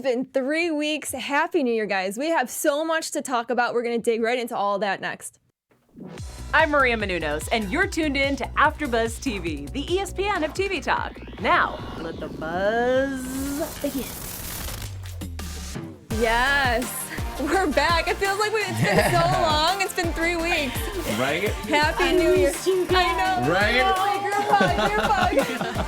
has been 3 weeks. Happy New Year, guys. We have so much to talk about. We're going to dig right into all that next. I'm Maria Menounos, and you're tuned in to AfterBuzz TV, the ESPN of TV talk. Now, let the buzz begin. Yes, we're back. It feels like it's been so long. It's been 3 weeks. Right? Happy New Year. I know. Right? Group hug.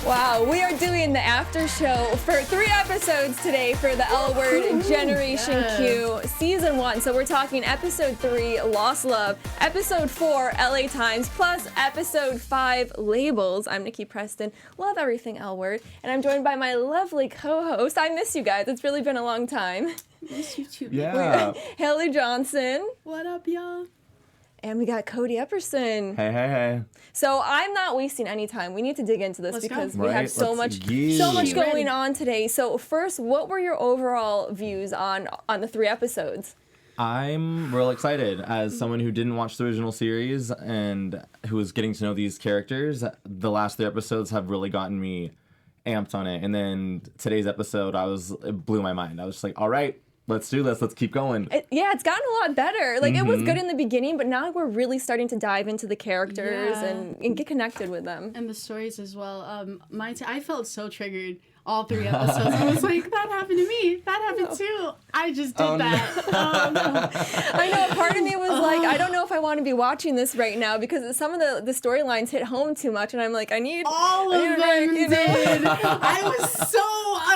Wow, we are doing the after show for 3 episodes today for the L Word Generation Q Season 1. So we're talking Episode 3, Lost Love, Episode 4, LA Times, plus Episode 5, Labels. I'm Nikki Preston, love everything L Word, and I'm joined by my lovely co-host. I miss you guys, it's really been a long time. Miss you too. Yeah. Haley Johnson. What up, y'all? And we got Cody Epperson. Hey. So I'm not wasting any time. We need to dig into this Let's because go. we have Right, so let's much get going on today. So first, what were your overall views on the 3 episodes? I'm real excited as someone who didn't watch the original series and who is getting to know these characters. The last 3 episodes have really gotten me amped on it. And then today's episode, it blew my mind. I was just like, all right, let's do this. Let's keep going. It's gotten a lot better. Like, it was good in the beginning, but now we're really starting to dive into the characters and get connected with them. And the stories as well. I felt so triggered all 3 episodes. I was like, that happened to me. That happened too. I just did that. Oh, no. I know. Part of me was like, I don't know if I want to be watching this right now because some of the storylines hit home too much, and I'm like, all of them did. I was so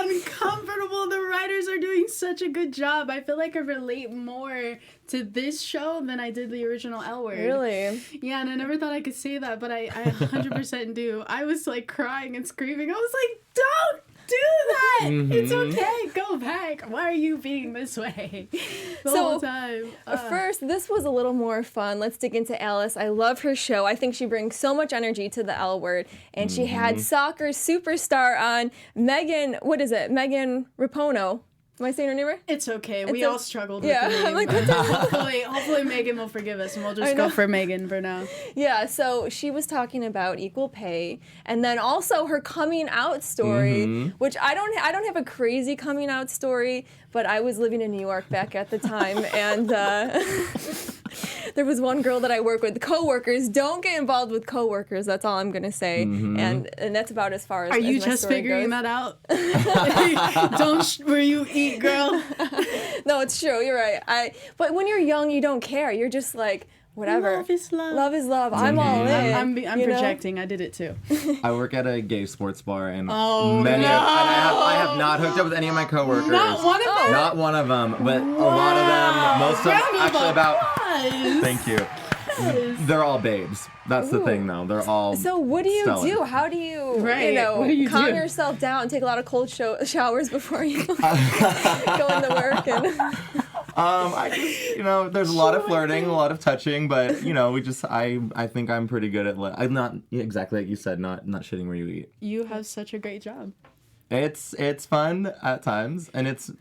uncomfortable. The writers are doing such a good job. I feel like I relate more to this show than I did the original L Word. Really? Yeah, and I never thought I could say that, but I 100% do. I was like crying and screaming. I was like, don't do that! It's okay. Go back. Why are you being this way the whole time? First, this was a little more fun. Let's dig into Alice. I love her show. I think she brings so much energy to the L Word. And she had soccer superstar on Megan Rapinoe. Am I saying her name right? It's okay. We all struggled with yeah, the name. I'm like, what the hell? Hopefully Megan will forgive us, and we'll just go for Megan for now. Yeah, so she was talking about equal pay, and then also her coming out story, which I don't have a crazy coming out story, but I was living in New York back at the time, and there was one girl that I work with. Coworkers, don't get involved with coworkers. That's all I'm gonna say, and that's about as far as. Are you as my just story figuring goes. that out? Don't where you eat, girl. No, it's true. You're right. But when you're young, you don't care. You're just like, whatever. Love is love. Love is love. I'm all in. I'm you know? projecting. I did it too. I work at a gay sports bar, and and I have not hooked up with any of my coworkers. Not one of them. Not one of them, but a lot of them, most of them, actually about. Thank you. They're all babes. That's the thing, though. They're all. So what do you do? How do you, What do you calm do? yourself down? Take a lot of cold showers before you go into work. And I just, there's a lot of flirting, a lot of touching, but I think I'm pretty good at. I'm not exactly like you said, not shitting where you eat. You have such a great job. It's fun at times, and it's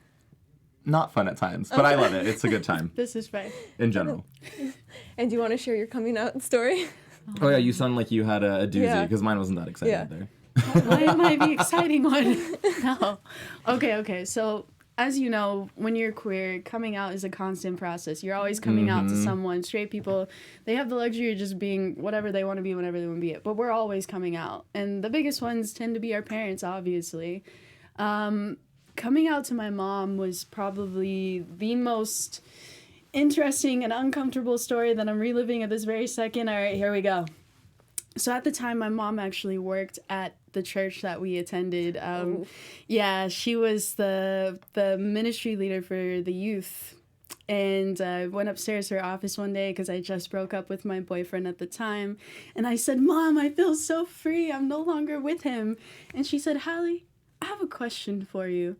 not fun at times, but I love it. It's a good time. This is fine. In general. And do you want to share your coming out story? Oh yeah, you sound like you had a doozy, because mine wasn't that exciting either. Why am I the exciting one? No. Okay. So, as you know, when you're queer, coming out is a constant process. You're always coming out to someone. Straight people, they have the luxury of just being whatever they want to be whenever they want to be it. But we're always coming out. And the biggest ones tend to be our parents, obviously. Coming out to my mom was probably the most interesting and uncomfortable story that I'm reliving at this very second. All right, here we go. So at the time, my mom actually worked at the church that we attended. Yeah, she was the ministry leader for the youth. And I went upstairs to her office one day because I just broke up with my boyfriend at the time. And I said, Mom, I feel so free. I'm no longer with him. And she said, Hallie, I have a question for you.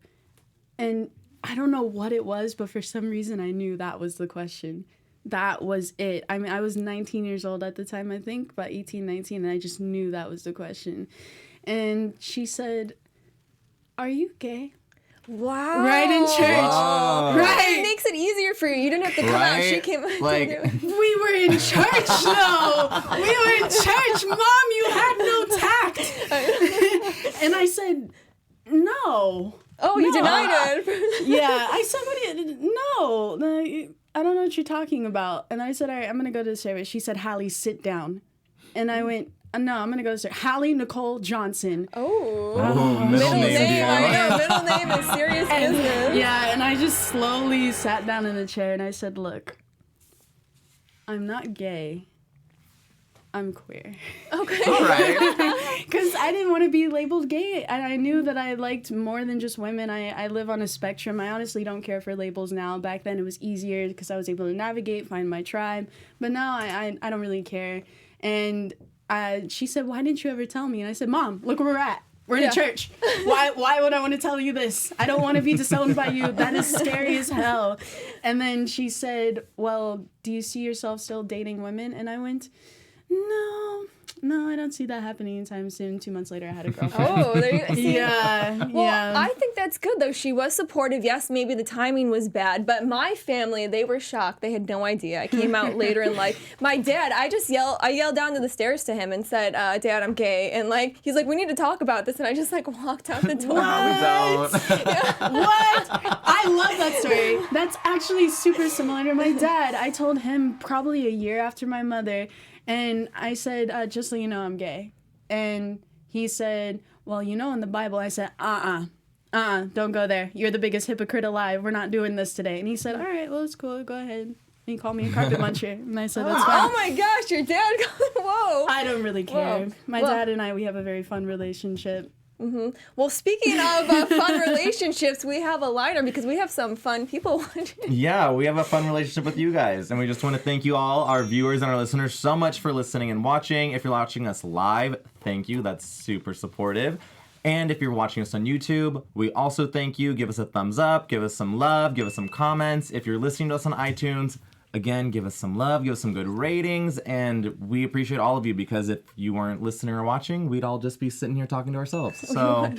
And I don't know what it was, but for some reason I knew that was the question. That was it. I mean, I was 19 years old at the time, I think, about 18, 19, and I just knew that was the question. And she said, are you gay? Wow. Right in church. Wow. Right. It makes it easier for you. You didn't have to come out. She came like, we were in church, though. We were in church. Mom, you had no tact. And I said, no. Oh, you denied it. Yeah, I said, I don't know what you're talking about. And I said, all right, I'm going to go to the service. She said, Hallie, sit down. And I went, no, I'm going to go to the service. Hallie Nicole Johnson. Oh, middle name. I know, middle name is serious business. Yeah, and I just slowly sat down in the chair and I said, look, I'm not gay. I'm queer. Okay. All right. Because I didn't want to be labeled gay. And I knew that I liked more than just women. I live on a spectrum. I honestly don't care for labels now. Back then it was easier because I was able to navigate, find my tribe. But now I don't really care. And she said, why didn't you ever tell me? And I said, Mom, look where we're at. We're in a church. Why would I want to tell you this? I don't want to be disowned by you. That is scary as hell. And then she said, well, do you see yourself still dating women? And I went, no, I don't see that happening anytime soon. 2 months later, I had a girlfriend. Oh, there you see. Yeah. I think that's good, though. She was supportive. Yes, maybe the timing was bad, but my family, they were shocked. They had no idea. I came out later in life. My dad, I yelled down to the stairs to him and said, Dad, I'm gay. And, he's like, we need to talk about this. And I just, walked out the door. No, we don't. What? I love that story. That's actually super similar to my dad. I told him probably a year after my mother, and I said, just so you know, I'm gay. And he said, well, in the Bible. I said, don't go there. You're the biggest hypocrite alive. We're not doing this today. And he said, all right, well, it's cool. Go ahead. And he called me a carpet muncher. And I said, that's fine. Oh my gosh, your dad, whoa. I don't really care. Whoa. My dad and I, we have a very fun relationship. Mm-hmm. Well, speaking of fun relationships, we have a liner because we have some fun people watching. Yeah, we have a fun relationship with you guys. And we just want to thank you all, our viewers and our listeners, so much for listening and watching. If you're watching us live, thank you. That's super supportive. And if you're watching us on YouTube, we also thank you. Give us a thumbs up, give us some love, give us some comments. If you're listening to us on iTunes, again, give us some love, give us some good ratings, and we appreciate all of you because if you weren't listening or watching, we'd all just be sitting here talking to ourselves. So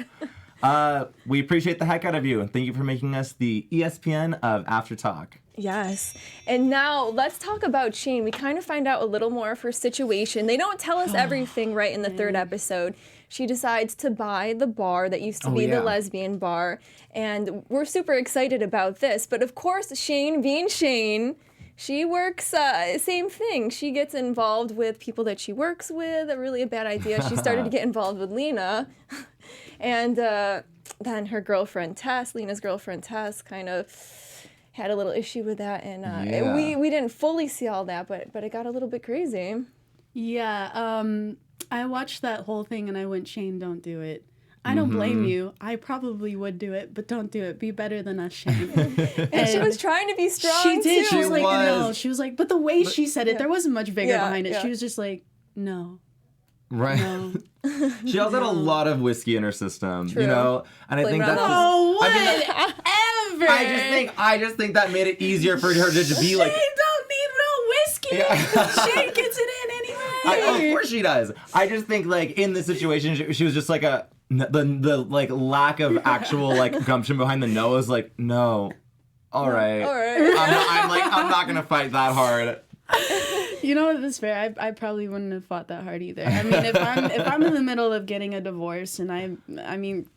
we appreciate the heck out of you, and thank you for making us the ESPN of After Talk. Yes. And now let's talk about Shane. We kind of find out a little more of her situation. They don't tell us everything right in the third episode. She decides to buy the bar that used to be the lesbian bar, and we're super excited about this. But of course, Shane being Shane, she works, same thing. She gets involved with people that she works with, really a bad idea. She started to get involved with Lena. And then her girlfriend, Tess, Lena's girlfriend, Tess, kind of had a little issue with that. And we didn't fully see all that, but it got a little bit crazy. Yeah, I watched that whole thing and I went, Shane, don't do it. I don't blame you. I probably would do it, but don't do it. Be better than us, Shane. And she was trying to be strong, She did. too. She was like, no. She was like, but the way she said it, there wasn't much vigor behind it. Yeah. She was just like, no. Right. No. She also had a lot of whiskey in her system, True. And I Blame think it that's on Whatever. I just think that made it easier for her to be like. Shane don't need no whiskey. Yeah. Shane gets it in anyway. Of course she does. I just think in this situation she was just like the lack of actual gumption behind the no is like no. All right. I'm not gonna fight that hard. You know what? That's fair. I probably wouldn't have fought that hard either. I mean, if I'm in the middle of getting a divorce and I mean,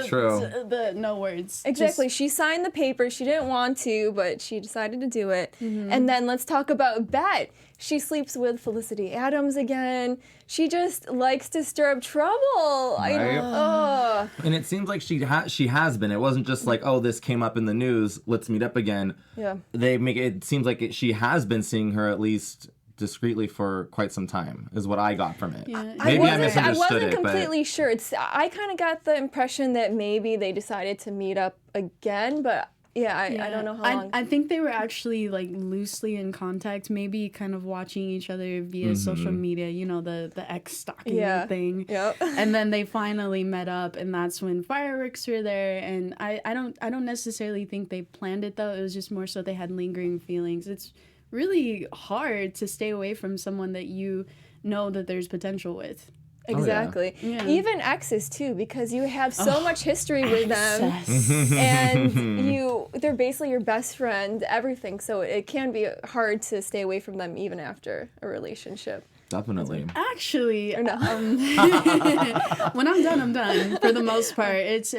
true. No words. Exactly. She signed the paper. She didn't want to, but she decided to do it. Mm-hmm. And then let's talk about Bette. She sleeps with Felicity Adams again. She just likes to stir up trouble. Right? And it seems like she has been. It wasn't just like, oh, this came up in the news, let's meet up again. Yeah. It seems like she has been seeing her at least discreetly for quite some time, is what I got from it. Yeah. Maybe I misunderstood it. I wasn't completely sure. I kind of got the impression that maybe they decided to meet up again, but I don't know how long. I think they were actually loosely in contact, maybe kind of watching each other via social media, the ex-stalking thing. Yep. And then they finally met up, and that's when fireworks were there. And I don't necessarily think they planned it, though. It was just more so they had lingering feelings. It's really hard to stay away from someone that you know that there's potential with. Exactly. Oh, yeah. Even exes too, because you have so much history with them, and they're basically your best friend, everything. So it can be hard to stay away from them even after a relationship. Definitely. Actually, Or no? when I'm done, I'm done. For the most part, it's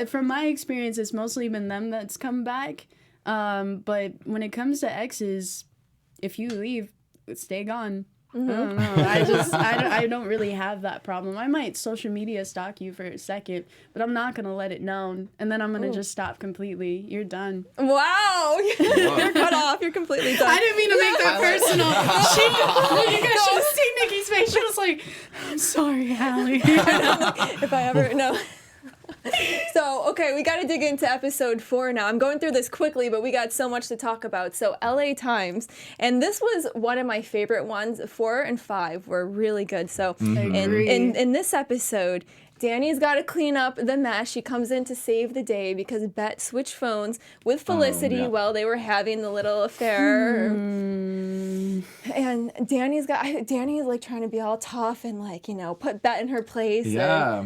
from my experience, it's mostly been them that's come back. But when it comes to exes, if you leave, stay gone. I don't know. I don't really have that problem. I might social media stalk you for a second, but I'm not gonna let it known, and then I'm gonna just stop completely. You're done. Wow. You're cut off. You're completely done. I didn't mean to make that personal. You guys should have seen Nikki's face. She was like, "I'm sorry, Hallie." If I ever no. So, okay, we got to dig into episode 4 now. I'm going through this quickly, but we got so much to talk about. So, LA Times, and this was one of my favorite ones. 4 and 5 were really good. So, in this episode, Dani's got to clean up the mess. She comes in to save the day because Bette switched phones with Felicity while they were having the little affair. And Dani is like trying to be all tough and like, you know, put Bette in her place. Yeah.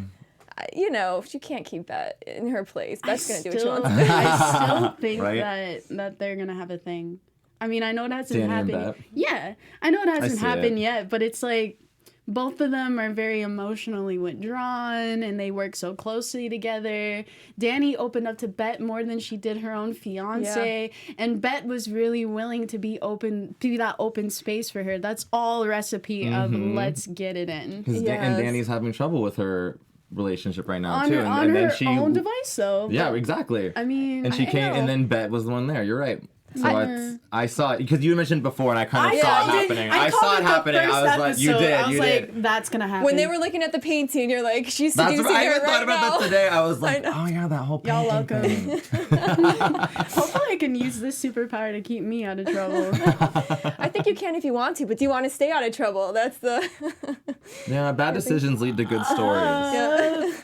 You know, she can't keep Bette in her place. Bette's going to do what she wants. I still think Right? that they're going to have a thing. I mean, I know it hasn't Dani and happened. Bette? Yeah, I know it hasn't see happened it. yet, but it's like both of them are very emotionally withdrawn and they work so closely together. Dani opened up to Bette more than she did her own fiance, and Bette was really willing to be that open space for her. That's all recipe of let's get it in. And Dani's having trouble with her relationship right now On too, her, on and her then she own device, though. Yeah, but, exactly. I mean, and she came, know. and then Bette was the one there. You're right. So I saw it because you mentioned before, and I kind of saw it happening. I saw it happening. I was like, you did. I was like, that's gonna happen. When they were looking at the painting, you're like, she's That's seducing right. I her even thought about now. that today. I was like, oh yeah, that whole Y'all painting welcome. thing. Hopefully I can use this superpower to keep me out of trouble. I think you can if you want to, but do you want to stay out of trouble? That's the... Yeah, bad decisions lead to good stories.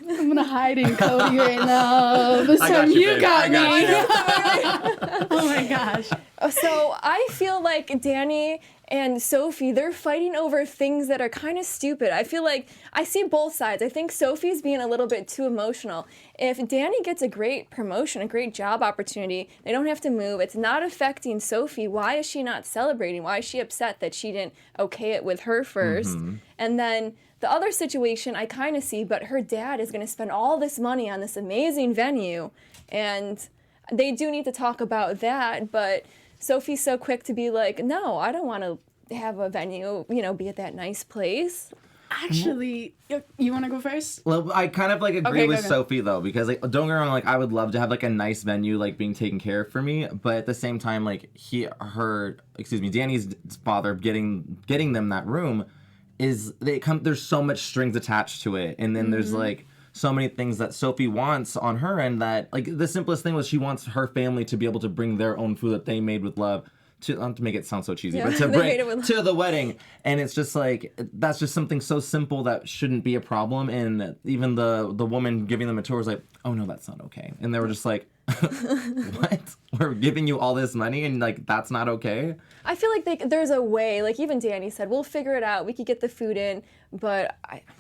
I'm gonna hide in Cody right now. This I got time you, you babe. got I me. got Oh my gosh. So I feel like Dani and Sophie, they're fighting over things that are kind of stupid. I feel like I see both sides. I think Sophie's being a little bit too emotional. If Dani gets a great promotion, a great job opportunity, they don't have to move. It's not affecting Sophie. Why is she not celebrating? Why is she upset that she didn't okay it with her first? And then the other situation I kind of see, but her dad is going to spend all this money on this amazing venue, and they do need to talk about that, but Sophie's so quick to be like, no, I don't want to have a venue, you know, be at that nice place. Actually, you want to go first? Well, I kind of like agree Okay, with go. Sophie though, because like don't get me wrong, like I would love to have like a nice venue like being taken care of for me, but at the same time, like Dani's father getting them that room is there's so much strings attached to it, and then there's like so many things that Sophie wants on her end that like the simplest thing was she wants her family to be able to bring their own food that they made with love to, not to make it sound so cheesy, but to they made it bring with to the wedding. And it's just like, that's just something so simple that shouldn't be a problem. And even the woman giving them a tour was like, oh no, that's not okay. And they were just like, what? We're giving you all this money and like that's not okay? I feel like there's a way, like even Dani said, we'll figure it out. We could get the food in, but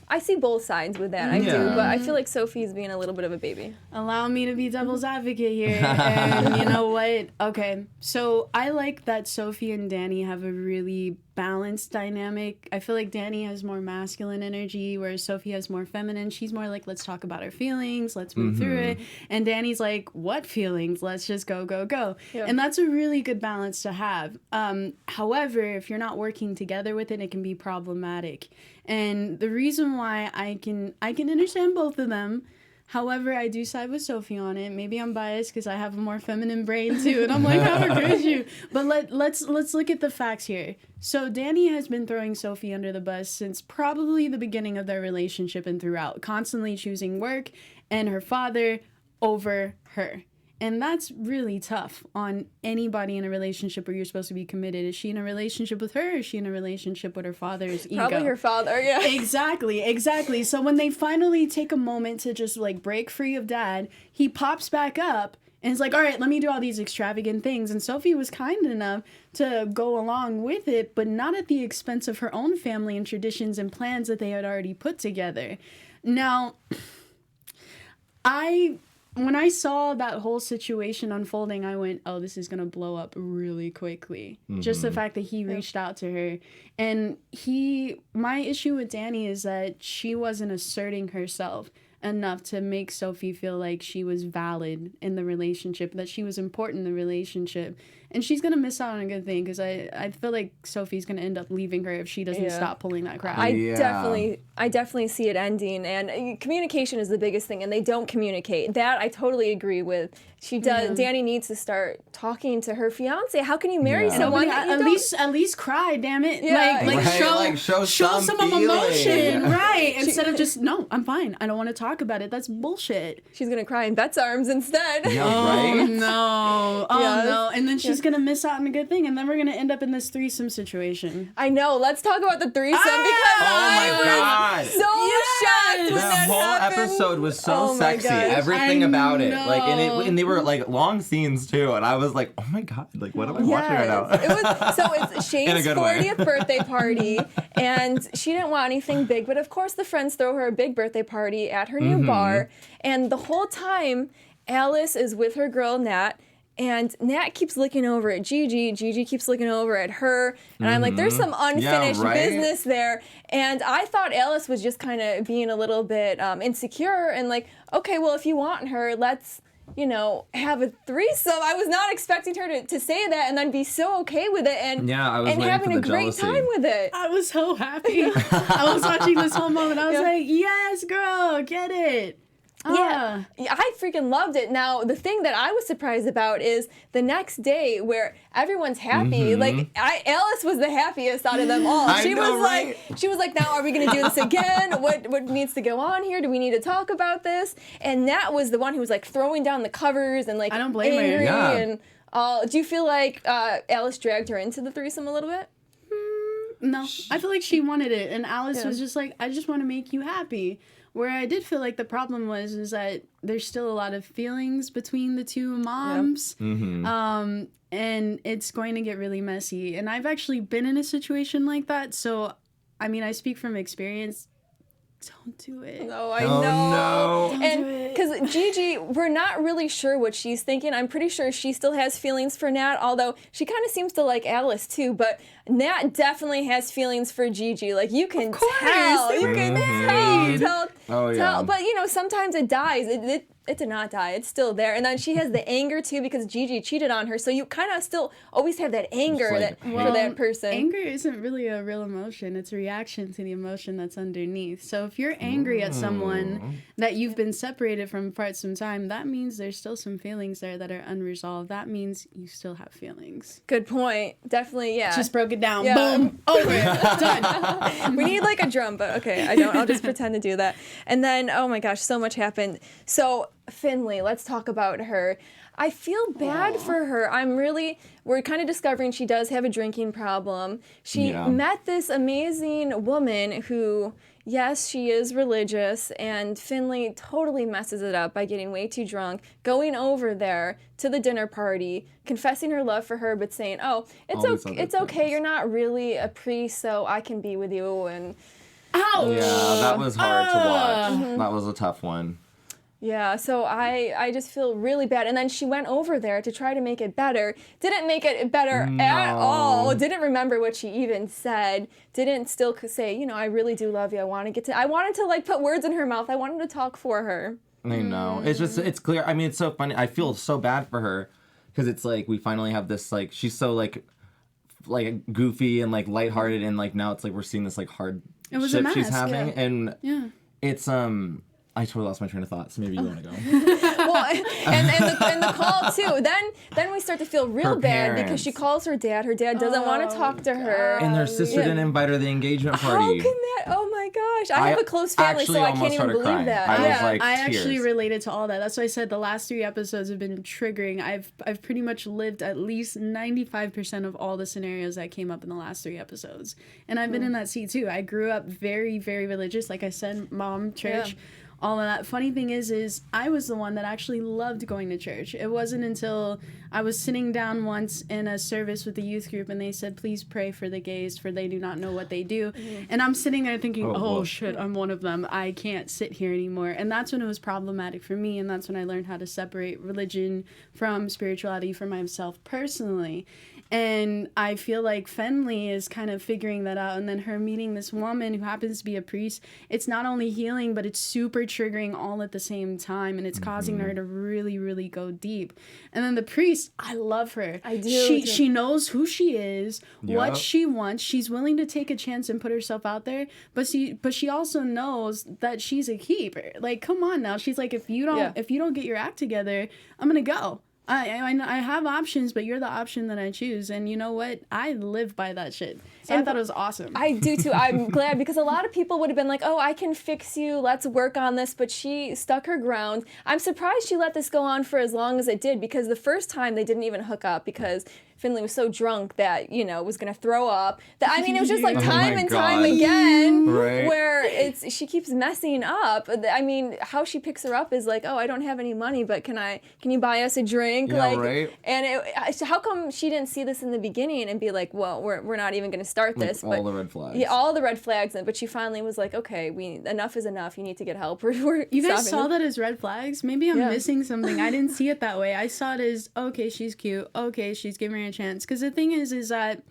I see both sides with that. I do, Yeah. but I feel like Sophie's being a little bit of a baby. Allow me to be devil's advocate here. And you know what? Okay. So I like that Sophie and Dani have a really balanced dynamic. I feel like Dani has more masculine energy, whereas Sophie has more feminine. She's more like, let's talk about our feelings. Let's move through it. And Dani's like, what feelings? Let's just go, go, go. Yeah. And that's a really good balance to have. However, if you're not working together with it, it can be problematic. And the reason why I can understand both of them. However, I do side with Sophie on it. Maybe I'm biased because I have a more feminine brain too, and I'm like, how could you? But let's look at the facts here. So Dani has been throwing Sophie under the bus since probably the beginning of their relationship and throughout, constantly choosing work and her father over her. And that's really tough on anybody in a relationship where you're supposed to be committed. Is she in a relationship with her, or is she in a relationship with her father's ego? Probably her father, yeah. Exactly. So when they finally take a moment to just like break free of dad, he pops back up and is like, all right, let me do all these extravagant things. And Sophie was kind enough to go along with it, but not at the expense of her own family and traditions and plans that they had already put together. Now, when I saw that whole situation unfolding, I went, oh, this is going to blow up really quickly. Just the fact that he reached out to her. And my issue with Dani is that she wasn't asserting herself enough to make Sophie feel like she was valid in the relationship, that she was important in the relationship. And she's going to miss out on a good thing, because I feel like Sophie's going to end up leaving her if she doesn't stop pulling that crap. I definitely see it ending, and communication is the biggest thing, and they don't communicate. That I totally agree with. She does. Yeah. Dani needs to start talking to her fiance. How can you marry someone that you at least cry, damn it. Yeah. Show some emotion. Right. Instead of just, no, I'm fine. I don't want to talk about it. That's bullshit. She's going to cry in Bette's arms instead. Yeah, right? Oh, no. Oh, no. And then she's going to miss out on a good thing, and then we're going to end up in this threesome situation. I know. Let's talk about the threesome, because oh my God. So shocked when that whole happened. Episode was so sexy. gosh. Everything about it. know. Like, and they were like long scenes too, and I was like, oh my God, like what am I watching right now? It's Shane's 40th birthday party, and she didn't want anything big, but of course the friends throw her a big birthday party at her new bar, and the whole time Alice is with her girl Nat. And Nat keeps looking over at Gigi. Gigi keeps looking over at her. And I'm like, there's some unfinished business there. And I thought Alice was just kind of being a little bit insecure and like, okay, well, if you want her, let's, have a threesome. I was not expecting her to say that and then be so okay with it and having a great time with it. I was so happy. I was watching this whole moment. I was like, yes, girl, get it. Yeah, I freaking loved it. Now, the thing that I was surprised about is the next day where everyone's happy. Like, Alice was the happiest out of them all. She was like, now are we going to do this again? What needs to go on here? Do we need to talk about this? And Nat was the one who was like throwing down the covers and like I don't blame angry her. Yeah. And do you feel like Alice dragged her into the threesome a little bit? No, I feel like she wanted it, and Alice was just like, I just want to make you happy. Where I did feel like the problem is that there's still a lot of feelings between the two moms, and it's going to get really messy. And I've actually been in a situation like that, so, I mean, I speak from experience. Don't do it. No, I know. No. And because Gigi, we're not really sure what she's thinking. I'm pretty sure she still has feelings for Nat, although she kind of seems to like Alice too. But Nat definitely has feelings for Gigi. Like, you can tell. You can tell. Oh, yeah. But, sometimes it dies. It did not die. It's still there. And then she has the anger, too, because Gigi cheated on her. So you kind of still always have that anger for that person. Anger isn't really a real emotion. It's a reaction to the emotion that's underneath. So if you're angry at someone that you've been separated from for quite some time, that means there's still some feelings there that are unresolved. That means you still have feelings. Good point. Definitely, yeah. Just broke it down. Yeah. Boom. Over. Done. We need like a drum, but okay, I don't. I'll just pretend to do that. And then, oh my gosh, so much happened. So Finley, let's talk about her. I feel bad for her. We're kind of discovering she does have a drinking problem. She met this amazing woman who, yes, she is religious, and Finley totally messes it up by getting way too drunk, going over there to the dinner party, confessing her love for her, but saying, oh, it's okay, you're not really a priest, so I can be with you, and... Ouch! Yeah, that was hard to watch. That was a tough one. Yeah, so I just feel really bad. And then she went over there to try to make it better. Didn't make it better at all. Didn't remember what she even said. Didn't still say, I really do love you. I wanted to like put words in her mouth. I wanted to talk for her. I know. It's clear. I mean, it's so funny. I feel so bad for her because it's like we finally have this, like, she's so like goofy and like lighthearted, and like now it's like we're seeing this like hard shit she's having. Yeah. And it's I totally lost my train of thought, so maybe you want to go. Well, and the call too. Then we start to feel real bad because she calls her dad. Her dad doesn't want to talk to her. And her sister didn't invite her to the engagement party. How can that? Oh my gosh! I have a close family, so I can't even believe crying. that. I actually related to all that. That's why I said the last 3 episodes have been triggering. I've pretty much lived at least 95% of all the scenarios that came up in the last 3 episodes, and I've been in that seat too. I grew up very, very religious. Like I said, mom, church. all of that. Funny thing is I was the one that actually loved going to church. It wasn't until I was sitting down once in a service with the youth group and they said, please pray for the gays, for they do not know what they do. And I'm sitting there thinking, oh shit, I'm one of them. I can't sit here anymore. And that's when it was problematic for me. And that's when I learned how to separate religion from spirituality for myself personally. And I feel like Finley is kind of figuring that out. And then her meeting this woman who happens to be a priest, it's not only healing, but it's super triggering all at the same time. And it's causing her to really, really go deep. And then the priest, I love her. I do. She knows who she is, what she wants. She's willing to take a chance and put herself out there. But she also knows that she's a keeper. Like, come on now. She's like, if you don't get your act together, I'm going to go. I have options, but you're the option that I choose. And you know what? I live by that shit. So I thought it was awesome. I do too. I'm glad, because a lot of people would have been like, oh, I can fix you. Let's work on this. But she stuck her ground. I'm surprised she let this go on for as long as it did, because the first time they didn't even hook up because Finley was so drunk that, was going to throw up. I mean, it was just like time and time again where she keeps messing up. I mean, how she picks her up is like, oh, I don't have any money, but can you buy us a drink? And how come she didn't see this in the beginning and be like, well, we're not even going to start this? All the red flags. Yeah, all the red flags. But she finally was like, okay, enough is enough. You need to get help. You guys saw that as red flags? Maybe I'm missing something. I didn't see it that way. I saw it as, okay, she's cute. Okay, she's giving her a chance. Because the thing is that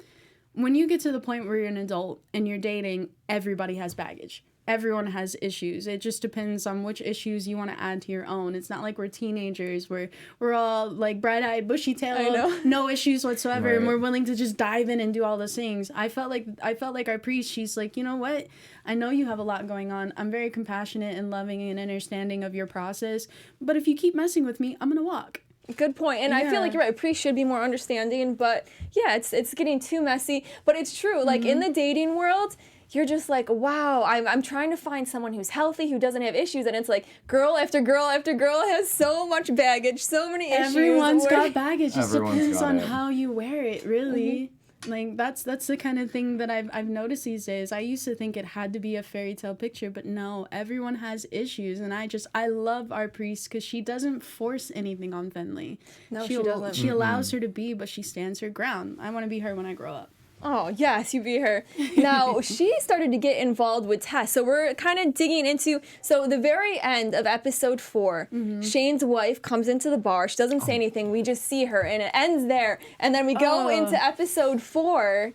when you get to the point where you're an adult and you're dating, everybody has baggage. Everyone has issues. It just depends on which issues you want to add to your own. It's not like we're teenagers where we're all like bright-eyed, bushy-tailed, no issues whatsoever, and we're willing to just dive in and do all those things. I felt like our priest, she's like, you know what? I know you have a lot going on. I'm very compassionate and loving and understanding of your process, but if you keep messing with me, I'm going to walk. Good point. And I feel like you're right. Priests should be more understanding, but yeah, it's getting too messy. But it's true. Like in the dating world, you're just like, wow, I'm trying to find someone who's healthy, who doesn't have issues. And it's like girl after girl after girl has so much baggage, so many issues. Everyone's got baggage. It just depends on how you wear it, really. Like that's the kind of thing that I've noticed these days. I used to think it had to be a fairy tale picture, but no, everyone has issues, and I love our priest because she doesn't force anything on Finley. No, she doesn't. She allows her to be, but she stands her ground. I want to be her when I grow up. Oh, yes, you be her. Now, she started to get involved with Tess. So we're kind of digging into, the very end of episode 4, Shane's wife comes into the bar. She doesn't say anything. We just see her, and it ends there. And then we go into episod 4,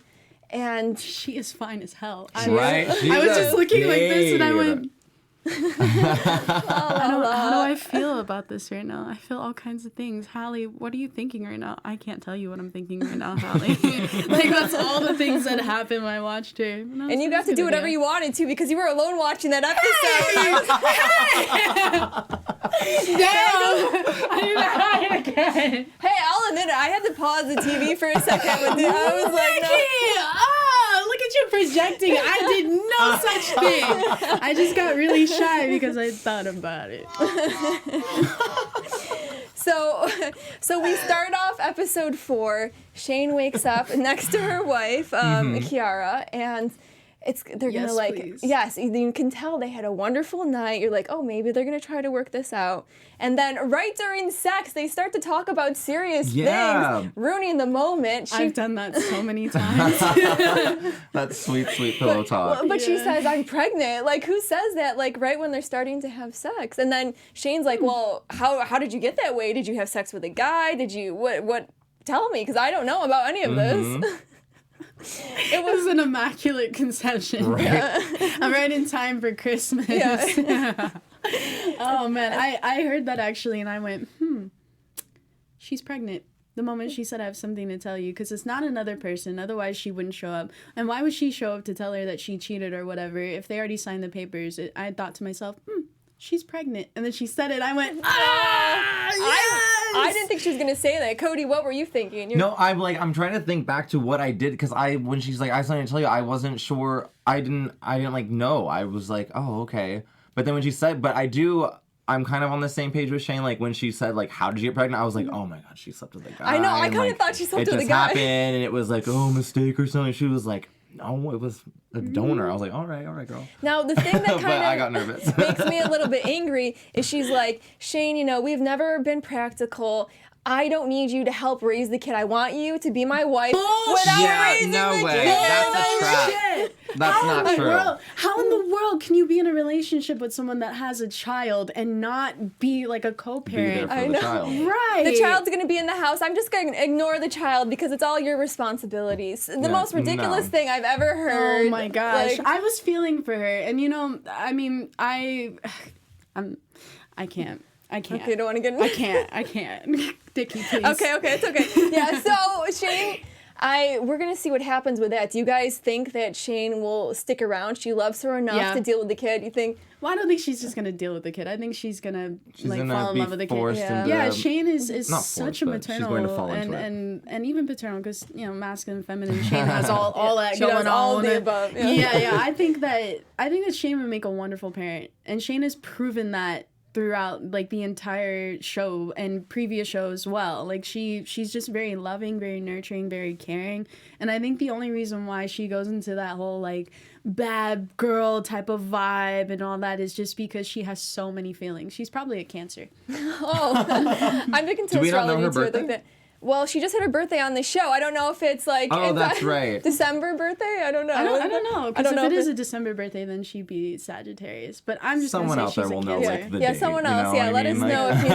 and she is fine as hell. I was just looking like this, and I went... How do I feel about this right now? I feel all kinds of things. Hallie, what are you thinking right now? I can't tell you what I'm thinking right now, Hallie. Like, that's all the things that happened when I watched her. And you got to do whatever you wanted to because you were alone watching that episode. Damn! I didn't hide again. Hey, I'll admit it. I had to pause the TV for a second with it. I was like, no. Look at you projecting. I did no such thing. I just got really shy because I thought about it. So we start off episode 4. Shane wakes up next to her wife, Quiara, and they're gonna please. Yes, you can tell they had a wonderful night. You're like, oh, maybe they're gonna try to work this out. And then right during sex, they start to talk about serious things, ruining the moment. I've done that so many times. That's sweet pillow talk. But she says, I'm pregnant. Like, who says that, like, right when they're starting to have sex? And then Shane's like, well, how did you get that way? Did you have sex with a guy? Did you, what, tell me, because I don't know about any of this. It was an immaculate conception. Right. I'm right in time for Christmas. Yeah. Oh, man. I heard that, actually, and I went, she's pregnant. The moment she said, I have something to tell you, because it's not another person. Otherwise, she wouldn't show up. And why would she show up to tell her that she cheated or whatever if they already signed the papers? I thought to myself, she's pregnant. And then she said it. I went, yes! I didn't think she was going to say that. Cody, what were you thinking? No, I'm trying to think back to what I did, because when she's like, I have something to tell you, I wasn't sure. I didn't like know. I was like, oh, okay. But then when she said, I'm kind of on the same page with Shane. Like, when she said, like, how did you get pregnant? I was like, oh my God, she slept with a guy. I know, I kind of thought she slept with a guy. It just happened, and it was like, oh, mistake or something. She was like, no, it was a donor. I was like, all right, girl. Now, the thing that But I kind got of nervous. makes me a little bit angry is she's like, Shane, we've never been practical. I don't need you to help raise the kid. I want you to be my wife without raising no the way. kid. That's a trap. Shit. That's not true. How in the world can you be in a relationship with someone that has a child and not be like a Be there co-parent? for the child. Right. The child's going to be in the house. I'm just going to ignore the child because it's all your responsibilities. The most ridiculous thing I've ever heard. Oh my gosh. Like, I was feeling for her. And I mean, I can't. okay, you don't want to get I can't. Dickie, please. Okay, it's okay. Yeah, so Shane, we're gonna see what happens with that. Do you guys think that Shane will stick around? She loves her enough to deal with the kid. You think? Well, I don't think she's just gonna deal with the kid. I think she's gonna gonna fall in be love with the forced kid. into- Yeah, Shane is not such forced, a but she's maternal going to fall into and even paternal because masculine, feminine. Shane has all that She going does on. all of the above. Yeah. I think that Shane would make a wonderful parent, and Shane has proven that throughout like the entire show and previous show as well. Like she's just very loving, very nurturing, very caring. And I think the only reason why she goes into that whole like bad girl type of vibe and all that is just because she has so many feelings. She's probably a Cancer. I'm big into Do we not know astrology her too. I think birthday? that. Well, she just had her birthday on the show. I don't know if it's like That's right. December birthday. I don't know. I don't know. Because if it is if a December birthday, then she'd be Sagittarius. But I'm just Someone gonna out say there she's will a know, Cancer. like, the yeah, date, someone you else. know Yeah, what I let us mean? know Like- if you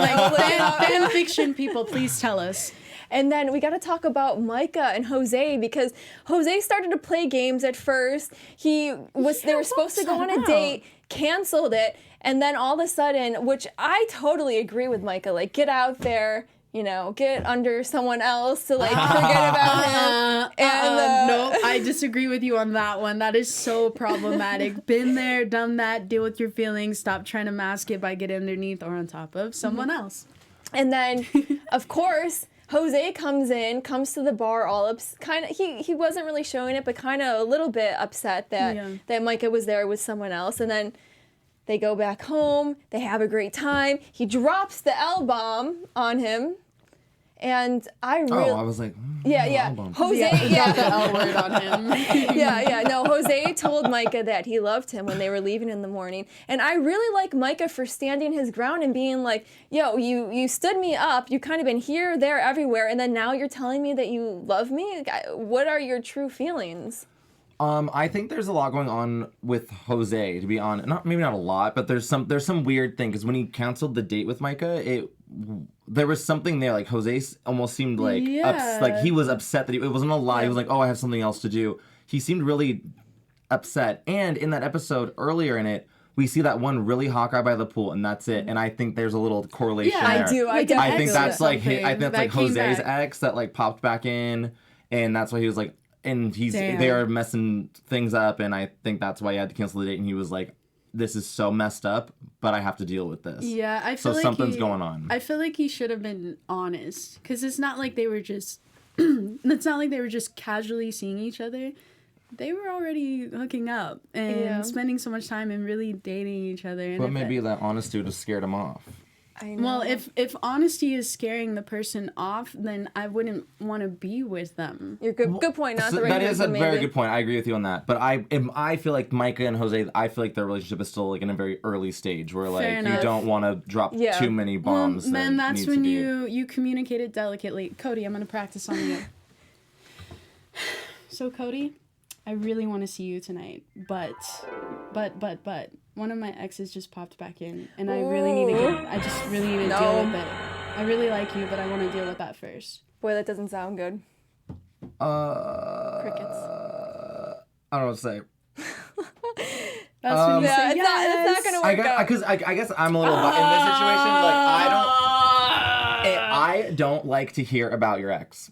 like. Fan fiction people, please tell us. And then we got to talk about Micah and Jose because Jose started to play games at first. They were supposed to go on a date, canceled it, and then all of a sudden, which I totally agree with Micah, like get out there, get under someone else to like forget about him. And Nope, I disagree with you on that one. That is so problematic. Been there, done that. Deal with your feelings. Stop trying to mask it by getting underneath or on top of someone else. And then, of course, Jose comes to the bar all kind of, he wasn't really showing it, but kind of a little bit upset that Micah was there with someone else. And then they go back home, they have a great time. He drops the L-bomb on him. And I really... Oh, I was like... Yeah. Jose, Drop the L word on him. No, Jose told Micah that he loved him when they were leaving in the morning. And I really like Micah for standing his ground and being like, yo, you stood me up, you kind of been here, there, everywhere, and then now you're telling me that you love me? What are your true feelings? I think there's a lot going on with Jose, to be honest. Maybe not a lot, but there's some weird thing, because when he canceled the date with Micah, there was something there. Like, Jose almost seemed like like he was upset that it wasn't a lie. He was like, oh, I have something else to do. He seemed really upset. And in that episode earlier in it, we see that one really hot guy by the pool, and that's it. And I think there's a little correlation there. I do. I think that's like that Jose's back. ex that like popped back in, and that's why he was like, and they are messing things up, and I think that's why he had to cancel the date. And he was like, this is so messed up, but I have to deal with this. Yeah, I feel like something's going on. I feel like he should have been honest, because it's not like they were just it's not like they were just casually seeing each other. They were already hooking up and spending so much time and really dating each other. And But maybe that honesty would have scared him off. I know. well, if honesty is scaring the person off, then I wouldn't want to be with them. You're good point. Not the right that is a person, very maybe. good point. I agree with you on that. But I feel like Micah and Jose, I feel like their relationship is still like in a very early stage where like Fair enough. you don't want to drop Yeah. too many bombs. Well, then that's need when to be. you communicate it delicately. Cody, I'm gonna practice on you. So Cody, I really want to see you tonight, but one of my exes just popped back in, and I really need to I just really need to deal with it. I really like you, but I want to deal with that first. Boy, that doesn't sound good. Crickets. I don't know what to say. That's when you Yeah, say it's not gonna work out. Because I guess I'm a little in this situation. Like I don't like to hear about your ex.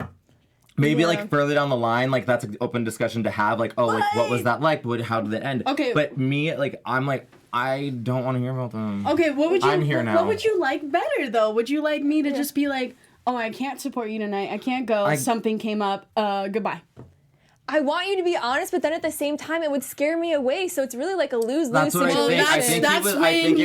Maybe like further down the line, like that's an open discussion to have. Like, oh, like what was that like? How did it end? Okay. But me, like, I'm like, I don't want to hear about them. Okay, what would you? I'm here now. What would you like better though? Would you like me to just be like, oh, I can't support you tonight. I can't go. Something came up. Goodbye. I want you to be honest, but then at the same time, it would scare me away. So it's really like a lose-lose That's what I situation. think. I think that's it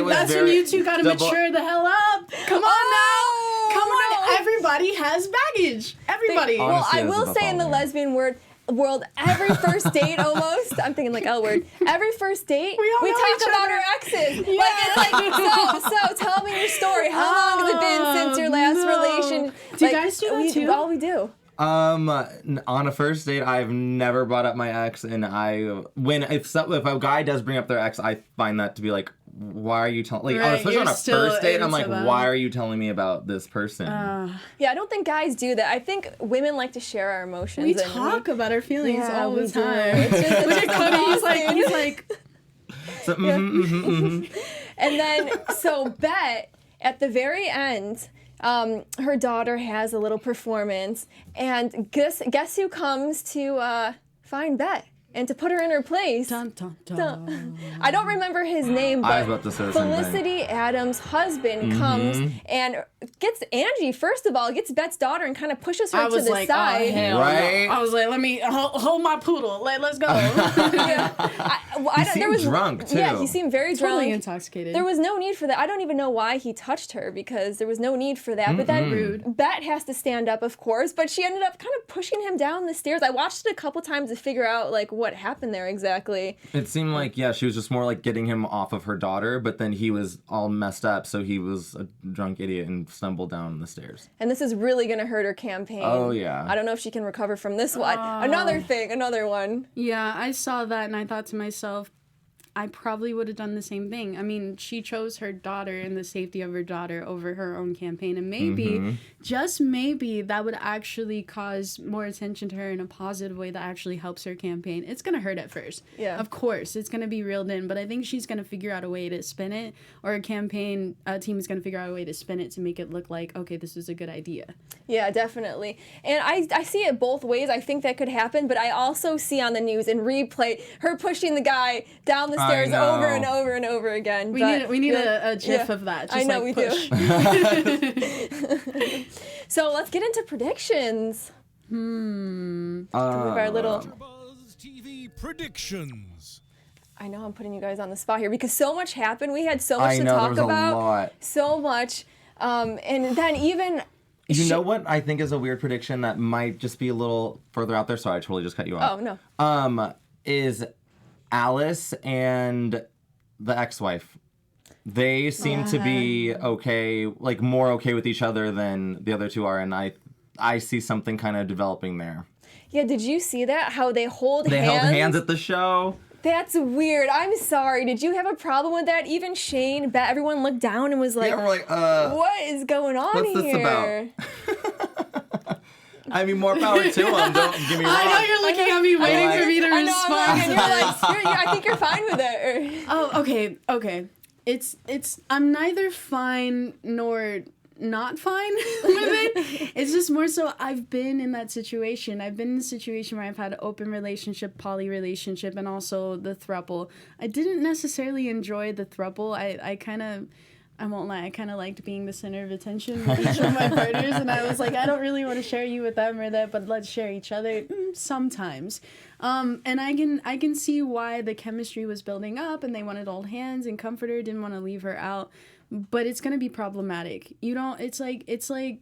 was when very you two gotta double- mature the hell up. Come on now. Come on. no. Everybody has baggage. Everybody. Honestly, Well, I that's will about say in the all, lesbian word, world, every first date almost, I'm thinking like L word, every first date, we talk about our exes. Yeah. Like, it's like, so tell me your story. How long has it been since your last relation? Do you guys do that too? Well, we do. On a first date, I've never brought up my ex, and if a guy does bring up their ex, I find that to be like, why are you telling? Like, especially on a first date, I'm like, why are you telling me about this person? Yeah, I don't think guys do that. I think women like to share our emotions. We talk about our feelings all the time. It's just he's like. So, And then, so Bette, at the very end, her daughter has a little performance, and guess who comes to find Bette and to put her in her place? Dun, dun, dun. I don't remember his name, but I was about to say the same thing. Felicity Adams' husband comes and gets Angie, first of all, gets Bette's daughter and kind of pushes her to the side. Oh, hell right? No. I was like, let me hold my poodle. Let's go. He seemed drunk, too. Yeah, he seemed very drunk. Totally intoxicated. There was no need for that. I don't even know why he touched her, because there was no need for that. But then Bette has to stand up, of course, but she ended up kind of pushing him down the stairs. I watched it a couple times to figure out like what happened there exactly. It seemed like, she was just more like getting him off of her daughter, but then he was all messed up, so he was a drunk idiot and stumbled down the stairs. And this is really going to hurt her campaign. Oh, yeah. I don't know if she can recover from this one. Another one. Yeah, I saw that and I thought to myself, I probably would have done the same thing. I mean, she chose her daughter and the safety of her daughter over her own campaign. And maybe, just maybe, that would actually cause more attention to her in a positive way that actually helps her campaign. It's going to hurt at first. Yeah. Of course, it's going to be reeled in. But I think she's going to figure out a way to spin it. Or a campaign team is going to figure out a way to spin it to make it look like, okay, this is a good idea. Yeah, definitely. And I see it both ways. I think that could happen. But I also see on the news and replay her pushing the guy down the stairs over and over and over again. We need a gif of that. Just I know, like, we push. do. So let's get into predictions. Our little AfterBuzz TV predictions. I know I'm putting you guys on the spot here because so much happened. We had so much to there talk was about. A lot. So much. And then even... You know what I think is a weird prediction that might just be a little further out there? Sorry, I totally just cut you off. Oh, no. Is Alice and the ex-wife. They seem to be okay, like more okay with each other than the other two are, and I see something kind of developing there. Yeah, did you see that? How they hold hands? They held hands at the show. That's weird. I'm sorry. Did you have a problem with that? Even Shane, everyone looked down and was like, yeah, we're like, what is going on what's here? This about? I mean, more power to them. Don't get me wrong. I know you're looking at me waiting for me to respond. And you're like, I think you're fine with it. Oh, okay. It's I'm neither fine nor not fine with it. It's just more so I've been in that situation. I've been in a situation where I've had an open relationship, poly relationship, and also the throuple. I didn't necessarily enjoy the throuple. I won't lie, I kind of liked being the center of attention with each of my partners, and I was like, I don't really want to share you with them or that, but let's share each other sometimes. And I can see why the chemistry was building up, and they wanted old hands and comfort her, didn't want to leave her out, but it's gonna be problematic. It's like,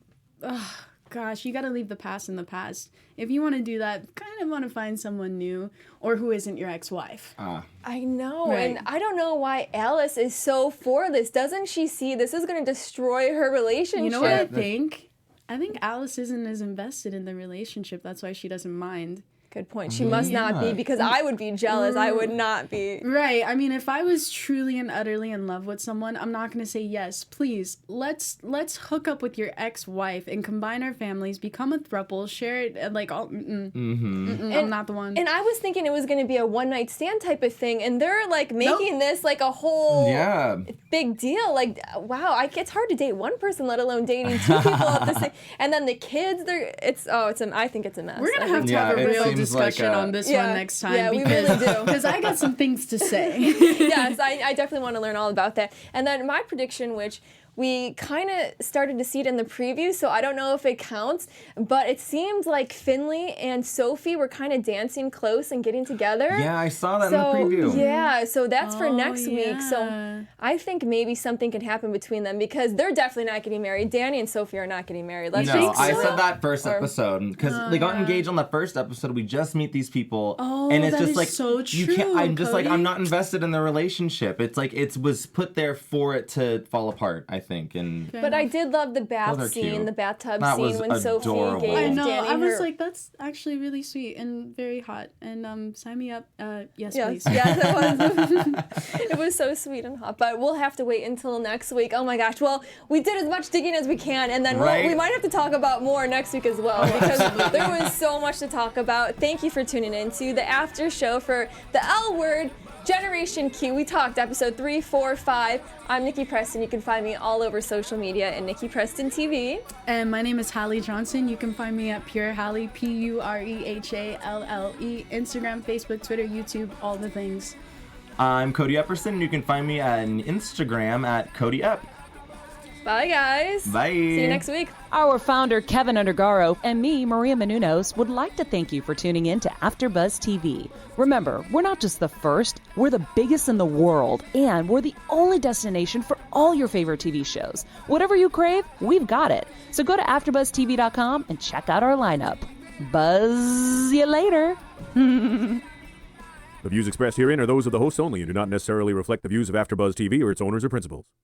gosh, you gotta leave the past in the past. If you want to do that, kind of want to find someone new or who isn't your ex-wife. I know, Right. and I don't know why Alice is so for this. Doesn't she see this is going to destroy her relationship? You know what I think? I think Alice isn't as invested in the relationship. That's why she doesn't mind. Good point. She must not be, because I would be jealous. I would not be. Right. I mean, if I was truly and utterly in love with someone, I'm not going to say, yes, please, let's hook up with your ex-wife and combine our families, become a throuple, share it, like, all, I'm not the one. And I was thinking it was going to be a one-night stand type of thing, and they're, like, making this, like, a whole big deal. Like, wow, it's hard to date one person, let alone dating two people at the same. And then the kids, I think it's a mess. We're going to have a real discussion on this one next time. Yeah, we really do. Because I got some things to say. Yes, I definitely want to learn all about that. And then my prediction, which we kind of started to see it in the preview, so I don't know if it counts, but it seemed like Finley and Sophie were kind of dancing close and getting together. Yeah, I saw that in the preview. Yeah, so that's for next week. So I think maybe something can happen between them because they're definitely not getting married. Dani and Sophie are not getting married. Let's No, just I said that first episode because they got engaged on the first episode. We just meet these people, and it's that just is like so you true, can't. I'm just like Cody. I'm not invested in the relationship. It's like it was put there for it to fall apart. I think, and But I did love the Those bath are scene, cute. the bathtub That scene was when Sophie adorable. gave I know. Dani I was her... like, that's actually really sweet and very hot. And sign me up. Yes, please. Yes, it was. It was so sweet and hot. But we'll have to wait until next week. Oh my gosh. Well, we did as much digging as we can, and then Right? we might have to talk about more next week as well because there was so much to talk about. Thank you for tuning in to the after show for the L Word Generation Q. We talked episode 3, 4, 5. I'm Nikki Preston. You can find me all over social media at Nikki Preston TV. And my name is Hallie Johnson. You can find me at Pure Hallie, PureHalle, Instagram, Facebook, Twitter, YouTube, all the things. I'm Cody Epperson. You can find me on Instagram at Cody Epp. Bye, guys. Bye. See you next week. Our founder, Kevin Undergaro, and me, Maria Menounos, would like to thank you for tuning in to AfterBuzz TV. Remember, we're not just the first, we're the biggest in the world, and we're the only destination for all your favorite TV shows. Whatever you crave, we've got it. So go to AfterBuzzTV.com and check out our lineup. Buzz you later. The views expressed herein are those of the hosts only and do not necessarily reflect the views of AfterBuzz TV or its owners or principals.